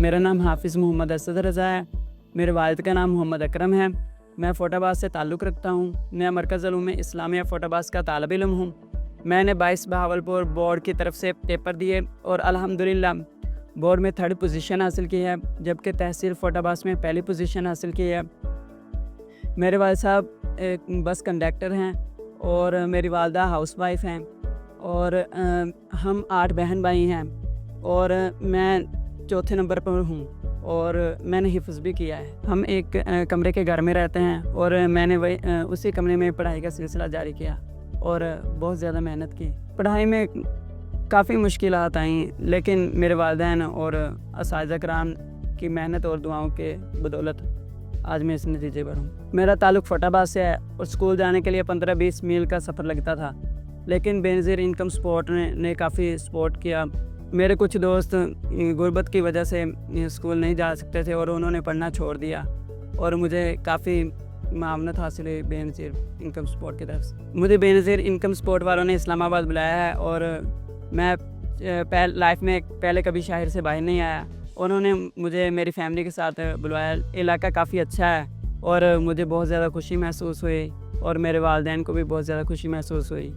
मेरा नाम हाफिज़ मोहम्मद असद रज़ा है। मेरे वालिद का नाम मोहम्मद अकरम है। मैं फ़ोटाबाज़ से ताल्लुक़ रखता हूँ। मैं मरकज़ उलूम इस्लामिया फ़ोटाबाज़ का तालिब इल्म हूँ। मैंने 22 बहावलपुर बोर्ड की तरफ से पेपर दिए और अल्हम्दुलिल्लाह बोर्ड में 3rd पोजीशन हासिल की है, जबकि तहसील फ़ोटाबाज़ में पहली पोजीशन हासिल की है। मेरे वालिद साहब एक बस कंडक्टर हैं और मेरी वालदा हाउसवाइफ हैं और हम 8 बहन भाई हैं और मैं चौथे नंबर पर हूँ और मैंने हिफ्ज़ भी किया है। हम एक कमरे के घर में रहते हैं और मैंने उसी कमरे में पढ़ाई का सिलसिला जारी किया और बहुत ज़्यादा मेहनत की। पढ़ाई में काफ़ी मुश्किलात आई, लेकिन मेरे वालिदैन और असातिज़ा कराम की मेहनत और दुआओं के बदौलत आज मैं इस नतीजे पर हूँ। मेरा ताल्लुक़ फ़ोटाबाज़ से है और स्कूल जाने के लिए 15-20 मील का सफ़र लगता था, लेकिन बेनज़ीर इनकम सपोर्ट ने काफ़ी सपोर्ट किया। मेरे कुछ दोस्त गुर्बत की वजह से स्कूल नहीं जा सकते थे और उन्होंने पढ़ना छोड़ दिया और मुझे काफ़ी मावनत हासिल हुई बेनज़ीर इनकम सपोर्ट की तरफ से। मुझे बेनज़ीर इनकम सपोर्ट वालों ने इस्लामाबाद बुलाया है और मैं लाइफ में पहले कभी शहर से बाहर नहीं आया। उन्होंने मुझे मेरी फैमिली के साथ बुलवाया। इलाका काफ़ी अच्छा है और मुझे बहुत ज़्यादा खुशी महसूस हुई और मेरे वालिदैन को भी बहुत ज़्यादा खुशी महसूस हुई।